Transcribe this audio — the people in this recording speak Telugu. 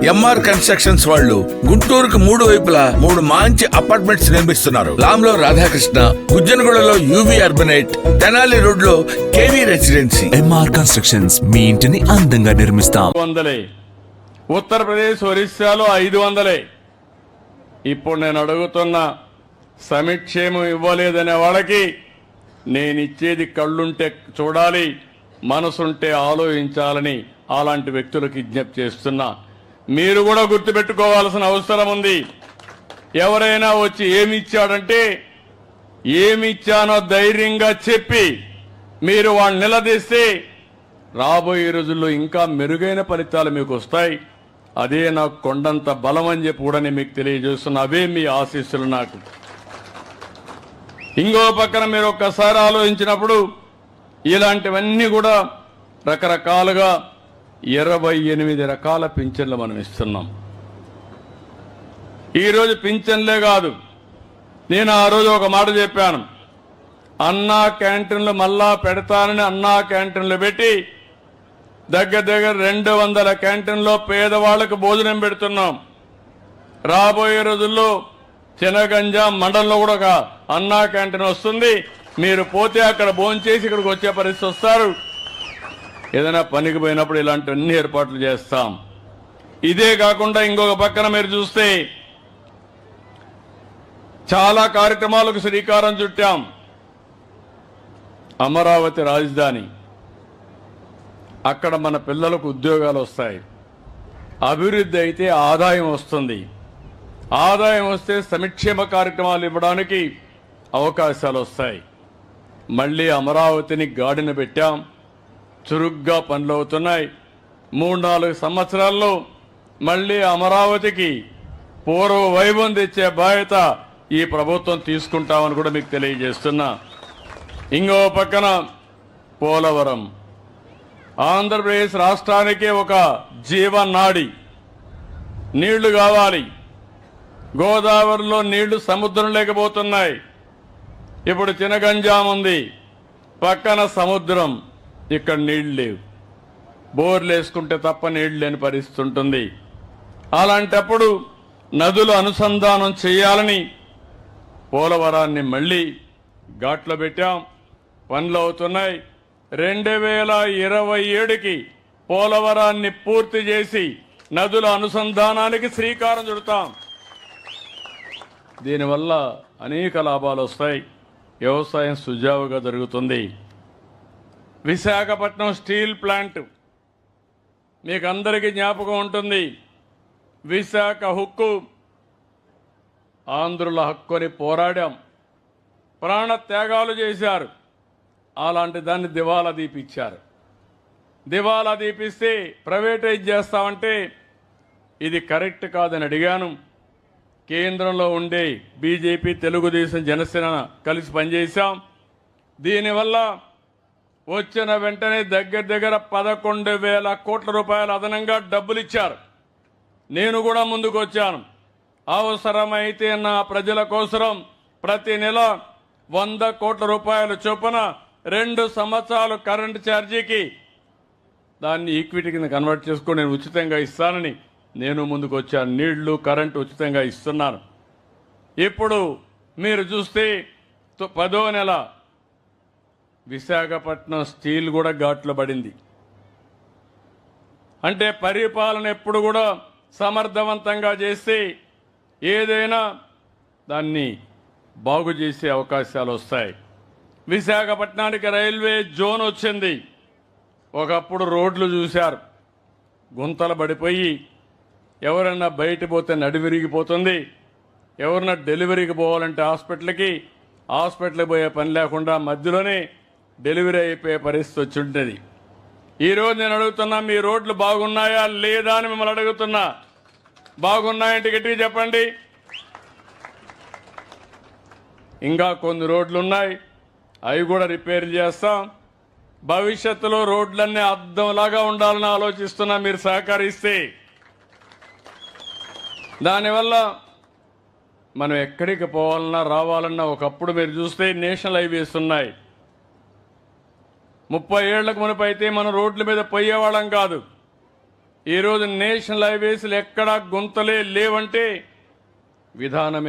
ఎంఆర్ కన్స్ట్రక్షన్స్ వాళ్ళు గుంటూరుకు 3 వైపులా 3 మంచి అపార్ట్మెంట్స్ నిర్మిస్తున్నారు. లాంలో రాధాకృష్ణ, గుజ్జనగూడలో యువి అర్బనైట్, తెనాలి రోడ్ లో కేవీ రెసిడెన్సీ. ఎంఆర్ కన్స్ట్రక్షన్స్ మీ ఇంటిని అందంగా నిర్మిస్తాం. 100 ఉత్తరప్రదేశ్ ఒరిస్సాలో 500. ఇప్పుడు నేను అడుగుతున్న సమిక్షేమం ఇవ్వలేదనే వాళ్ళకి నేనిచ్చేది కళ్ళుంటే చూడాలి, మనసుంటే ఆలోచించాలని అలాంటి వ్యక్తులకు విజ్ఞప్తి చేస్తున్నా. మీరు కూడా గుర్తుపెట్టుకోవాల్సిన అవసరం ఉంది. ఎవరైనా వచ్చి ఏమిచ్చాడంటే ఏమిచ్చానో ధైర్యంగా చెప్పి మీరు వాళ్ళని నిలదీస్తే రాబోయే రోజుల్లో ఇంకా మెరుగైన ఫలితాలు మీకు వస్తాయి. అదే నాకు కొండంత బలం అని చెప్పి కూడా నేను మీకు తెలియజేస్తున్నా. అవే మీ ఆశీస్సులు నాకు. ఇంకో పక్కన మీరు ఒక్కసారి ఆలోచించినప్పుడు ఇలాంటివన్నీ కూడా రకరకాలుగా 28 రకాల పింఛన్లు మనం ఇస్తున్నాం. ఈరోజు పింఛన్లే కాదు, నేను ఆ రోజు ఒక మాట చెప్పాను, అన్నా క్యాంటీన్లు మళ్ళా పెడతానని అన్నా క్యాంటీన్లు పెట్టి దగ్గర 200 క్యాంటీన్లో పేదవాళ్లకు భోజనం పెడుతున్నాం. రాబోయే రోజుల్లో చినగంజ మండలంలో కూడా ఒక అన్నా క్యాంటీన్ వస్తుంది. మీరు పోతే అక్కడ భోంచేసి ఇక్కడికి వచ్చే పరిస్థితి వస్తారు. ఏదైనా పనికి పోయినప్పుడు ఇలాంటివన్నీ ఏర్పాట్లు చేస్తాం. ఇదే కాకుండా ఇంకొక పక్కన మీరు చూస్తే చాలా కార్యక్రమాలకు శ్రీకారం చుట్టాం. అమరావతి రాజధాని, అక్కడ మన పిల్లలకు ఉద్యోగాలు వస్తాయి. అభివృద్ధి అయితే ఆదాయం వస్తుంది. ఆదాయం వస్తే సంక్షేమ కార్యక్రమాలు ఇవ్వడానికి అవకాశాలు వస్తాయి. మళ్ళీ అమరావతిని గాడిన పెట్టాం, చురుగ్గా పనులు అవుతున్నాయి. 3-4 సంవత్సరాల్లో మళ్ళీ అమరావతికి పూర్వ వైభవం తెచ్చే బాధ్యత ఈ ప్రభుత్వం తీసుకుంటామని కూడా మీకు తెలియజేస్తున్నా. ఇంకో పక్కన పోలవరం, ఆంధ్రప్రదేశ్ రాష్ట్రానికి ఒక జీవనాడి. నీళ్లు కావాలి. గోదావరిలో నీళ్లు సముద్రం లేకపోతున్నాయి. ఇప్పుడు చినగంజాం ఉంది, పక్కన సముద్రం, ఇక్కడ నీళ్లు లేవు. బోర్లు వేసుకుంటే తప్ప నీళ్లు లేని పరిస్థితి ఉంటుంది. అలాంటప్పుడు నదులు అనుసంధానం చేయాలని పోలవరాన్ని మళ్ళీ ఘాట్లో పెట్టాం. పనులు అవుతున్నాయి. 2027కి పోలవరాన్ని పూర్తి చేసి నదుల అనుసంధానానికి శ్రీకారం చుడతాం. దీనివల్ల అనేక లాభాలు వస్తాయి. వ్యవసాయం సుజావుగా జరుగుతుంది. విశాఖపట్నం స్టీల్ ప్లాంట్ మీకు అందరికీ జ్ఞాపకం ఉంటుంది. విశాఖ హక్కు, ఆంధ్రుల హక్కు అని పోరాడాం, ప్రాణ త్యాగాలు చేశారు. అలాంటి దాన్ని దివాలా దీపిచ్చారు. దివాలా దీపిస్తే ప్రైవేటైజ్ చేస్తామంటే ఇది కరెక్ట్ కాదని అడిగాను. కేంద్రంలో ఉండే బీజేపీ, తెలుగుదేశం, జనసేన కలిసి పనిచేశాం. దీనివల్ల వచ్చిన వెంటనే దగ్గర 11,000 కోట్ల రూపాయలు అదనంగా డబ్బులు ఇచ్చారు. నేను కూడా ముందుకు వచ్చాను. అవసరమైతే నా ప్రజల కోసం ప్రతి నెల 100 కోట్ల రూపాయల చొప్పున 2 సంవత్సరాలు కరెంటు ఛార్జీకి దాన్ని ఈక్విటీ కింద కన్వర్ట్ చేసుకొని నేను ఉచితంగా ఇస్తానని నేను ముందుకు వచ్చాను. నీళ్లు, కరెంటు ఉచితంగా ఇస్తున్నాను. ఇప్పుడు మీరు చూస్తే 10వ నెల విశాఖపట్నం స్టీల్ కూడా ఘాట్లో పడింది. అంటే పరిపాలన ఎప్పుడు కూడా సమర్థవంతంగా చేస్తే ఏదైనా దాన్ని బాగు చేసే అవకాశాలు వస్తాయి. విశాఖపట్నానికి రైల్వే జోన్ వచ్చింది. ఒకప్పుడు రోడ్లు చూశారు, గుంతలు పడిపోయి ఎవరన్నా బయట పోతే నడివిరిగిపోతుంది. ఎవరన్నా డెలివరీకి పోవాలంటే హాస్పిటల్కి పోయే పని లేకుండా మధ్యలోనే డెలివరీ అయిపోయే పరిస్థితి వచ్చి ఉంటుంది. ఈరోజు నేను అడుగుతున్నా, మీ రోడ్లు బాగున్నాయా లేదా అని మిమ్మల్ని అడుగుతున్నా. బాగున్నాయంటే గట్టిగా చెప్పండి. ఇంకా కొన్ని రోడ్లు ఉన్నాయి, అవి కూడా రిపేర్ చేస్తాం. భవిష్యత్తులో రోడ్లన్నీ అద్దంలాగా ఉండాలని ఆలోచిస్తున్నా. మీరు సహకరిస్తే దానివల్ల మనం ఎక్కడికి పోవాలన్నా రావాలన్నా, ఒకప్పుడు మీరు చూస్తే నేషనల్ హైవేస్ ఉన్నాయి. 30 ఏళ్లకు మునుపు అయితే మనం రోడ్ల మీద పోయేవాళ్ళం కాదు. ఈరోజు నేషనల్ హైవేస్లు ఎక్కడా గుంతలే లేవంటే విధానమే